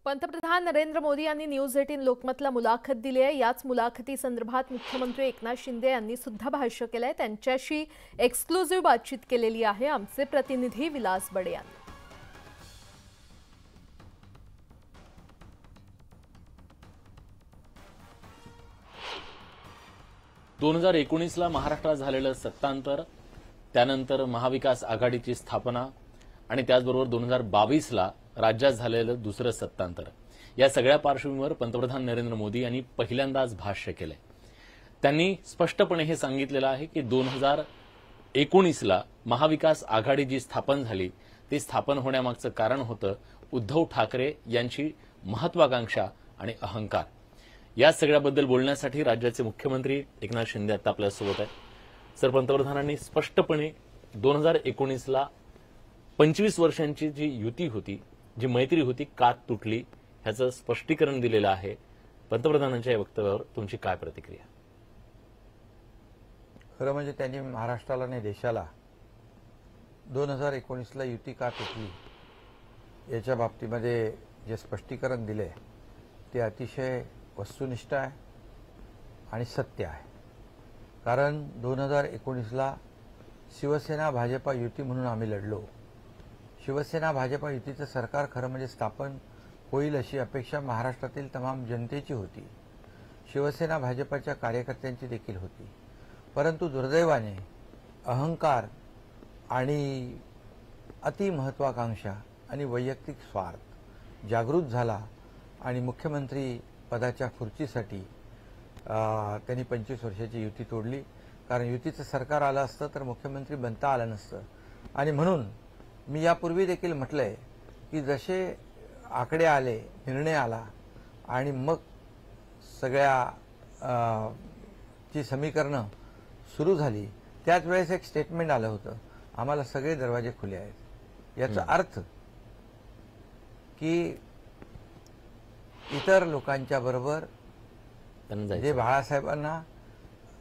पंतप्रधान नरेंद्र मोदी यांनी न्यूज 18 लोकमतला मुलाखत दिली आहे। याच मुलाखतीसंदर्भात मुख्यमंत्री एकनाथ शिंदे यांनी सुद्धा भाष्य केलंय। त्यांच्याशी एक्सक्लुझिव्ह बातचीत केलेली आहे आमचे प्रतिनिधी विलास बडे यांनी। 2019 ला महाराष्ट्रात झालेलं सत्तांतर, त्यानंतर महाविकास आघाडीची स्थापना आणि त्याचबरोबर 2022 ला राज्यात झालेलं दुसरं सत्तांतर, या सगळ्या पार्श्वभूमीवर पंतप्रधान नरेंद्र मोदी यांनी पहिल्यांदाच भाष्य केलंय। त्यांनी स्पष्टपणे हे सांगितलेलं आहे की 2019 ला महाविकास आघाडी जी स्थापन झाली ती स्थापन होण्यामागचं कारण होतं उद्धव ठाकरे यांची महत्वाकांक्षा आणि अहंकार। या सगळ्याबद्दल बोलण्यासाठी राज्याचे मुख्यमंत्री एकनाथ शिंदे आता आपल्यासोबत आहेत। सर, पंतप्रधानांनी स्पष्टपणे 2019 ला 25 वर्षांची जी युती होती, जी मैत्री होती, का तुटली ह्याचं स्पष्टीकरण दिलेलं आहे। पंतप्रधानांच्या या वक्तव्यावर तुमची काय प्रतिक्रिया? खरं म्हणजे त्यांनी महाराष्ट्राला आणि देशाला 2019 ला युती का तुटली याच्या बाबतीमध्ये जे स्पष्टीकरण दिले ते अतिशय वस्तुनिष्ठ आहे आणि सत्य आहे। कारण 2019 ला शिवसेना भाजपा युती म्हणून आम्ही लढलो। शिवसेना भाजपा युतीचं सरकार खरं म्हणजे स्थापन होईल अशी अपेक्षा महाराष्ट्रातील तमाम जनतेची होती, शिवसेना भाजपाच्या कार्यकर्त्यांची देखील होती। परंतु दुर्दैवाने अहंकार आणि अतिमहत्वाकांक्षा आणि वैयक्तिक स्वार्थ जागृत झाला आणि मुख्यमंत्री पदाच्या खुर्चीसाठी त्यांनी 25 वर्षाची युती तोडली। कारण युतीचं सरकार आलं असतं तर मुख्यमंत्री बनता आलं नसतं। आणि म्हणून मी यापूर्वी देखील म्हटलंय की जसे आकडे आले, निर्णय आला आणि मग सगळ्या ची समीकरणं सुरू झाली, त्याच वेळेस एक स्टेटमेंट आलं होतं, आम्हाला सगळे दरवाजे खुले आहेत। याचा अर्थ की इतर लोकांच्या बरोबर जे बाळासाहेबांना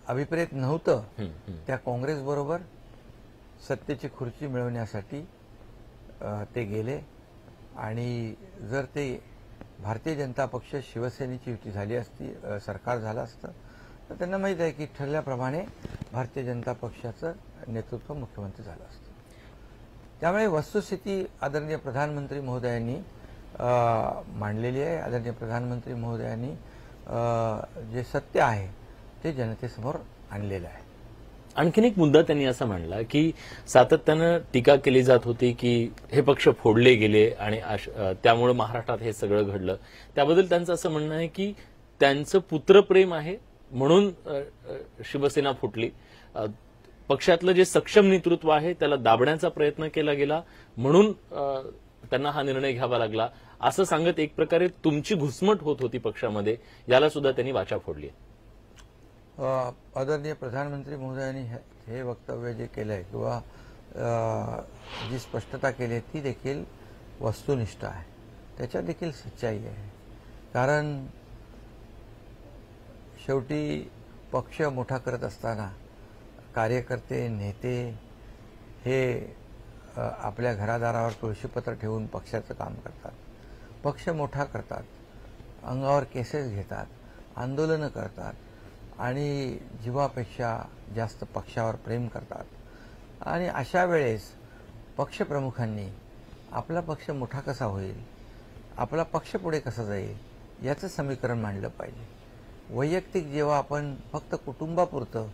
अभिप्रेत नव्हतं त्या काँग्रेस बरोबर सत्तेची खुर्ची मिळवण्यासाठी ते गेले। आणि जर ते भारतीय जनता पक्ष शिवसेनेची युती झाली असती, सरकार झालं असतं, तर त्यांना माहीत आहे की ठरल्याप्रमाणे भारतीय जनता पक्षाचं नेतृत्व मुख्यमंत्री झालं असतं। त्यामुळे वस्तुस्थिती आदरणीय प्रधानमंत्री महोदयांनी मांडलेली आहे। आदरणीय प्रधानमंत्री महोदयांनी जे सत्य आहे ते जनतेसमोर आणलेलं आहे। आणखीन एक मुद्दा त्यांनी असा मांडला की सातत्यानं टीका केली जात होती की हे पक्ष फोडले गेले आणि त्यामुळे महाराष्ट्रात हे सगळं घडलं। त्याबद्दल त्यांचं असं म्हणणं आहे की त्यांचं पुत्रप्रेम आहे म्हणून शिवसेना फुटली, पक्षातलं जे सक्षम नेतृत्व आहे त्याला दाबण्याचा प्रयत्न केला गेला म्हणून त्यांना हा निर्णय घ्यावा लागला, असं सांगत एक प्रकारे तुमची घुसमट होत होती पक्षामध्ये, याला सुद्धा त्यांनी वाचा फोडली। आदरणीय प्रधानमंत्री महोदयांनी हे वक्तव्य जे केलंय किंवा जी स्पष्टता केली ती देखील वस्तुनिष्ठ आहे, त्याच्यात देखील सच्चाई आहे। कारण शेवटी पक्ष मोठा करत असताना कार्यकर्ते, नेते हे आपल्या घरादारावर तुळशीपत्र ठेवून पक्षाचं काम करतात, पक्ष मोठा करतात, अंगावर केसेस घेतात, आंदोलनं करतात आणि जीवापेक्षा जास्त पक्षावर प्रेम करतात। आणि अशा वेळेस पक्षप्रमुखांनी आपला पक्ष मोठा कसा होईल, आपला पक्ष पुढे कसा जाईल याचं समीकरण मांडलं पाहिजे। वैयक्तिक जेव्हा आपण फक्त कुटुंबापुरतं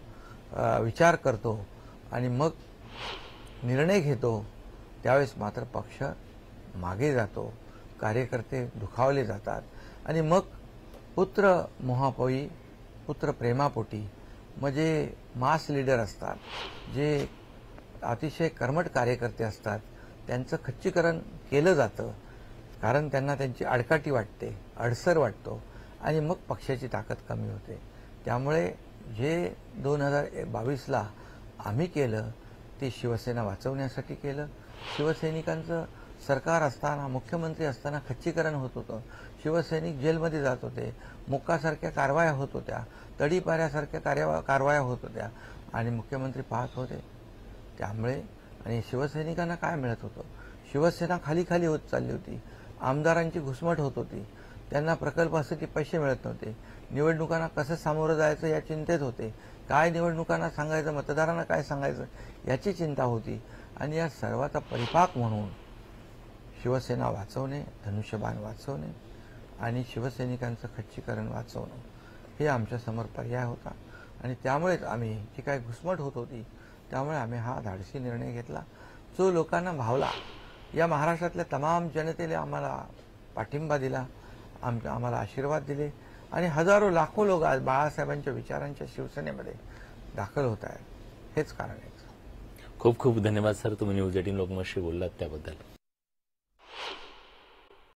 विचार करतो आणि मग निर्णय घेतो त्यावेळेस मात्र पक्ष मागे जातो, कार्यकर्ते दुखावले जातात आणि मग पुत्र मोहापोई, पुत्र प्रेमापोटी म्हणजे मास लीडर असतात, जे अतिशय कर्मठ कार्यकर्ते असतात, त्यांचं खच्चीकरण केलं जातं। कारण त्यांना त्यांची आडकाठी वाटते, अडसर वाटतो आणि मग पक्षाची ताकद कमी होते। त्यामुळे जे 2022 ला आम्ही केलं ते शिवसेना वाचवण्यासाठी केलं। शिवसैनिकांचं सरकार असताना, मुख्यमंत्री असताना खच्चीकरण होत होतं, शिवसैनिक जेलमध्ये जात होते, मोक्कासारख्या कारवाया होत होत्या, तडीपाऱ्यासारख्या कारवाया होत होत्या आणि मुख्यमंत्री पाहत होते। त्यामुळे आणि शिवसैनिकांना काय मिळत होतं, शिवसेना खाली खाली होत चालली होती आमदारांची घुसमट होत होती, त्यांना प्रकल्पासाठी पैसे मिळत नव्हते, निवडणुकांना कसं सामोरं जायचं या चिंतेत होते, काय निवडणुकांना सांगायचं, मतदारांना काय सांगायचं याची चिंता होती. आणि या सर्वाचा परिपाक म्हणून शिवसेना वाचवणे, धनुष्यबाण वाचवणे आणि शिवसैनिकांचं खच्चीकरण वाचवणं हे आमच्यासमोर पर्याय होता. आणि त्यामुळेच आम्ही जी काही घुसमट होत होती त्यामुळे आम्ही हा धाडसी निर्णय घेतला, जो लोकांना भावला. या महाराष्ट्रातल्या तमाम जनतेने आम्हाला पाठिंबा दिला, आम्हाला आशीर्वाद दिले आणि हजारो लाखो लोक आज बाळासाहेबांच्या विचारांच्या शिवसेनेमध्ये दाखल होत आहेत. हेच कारण आहे. खूप खूप धन्यवाद सर, तुम्ही न्यूज 18 लोकमतशी बोललात त्याबद्दल.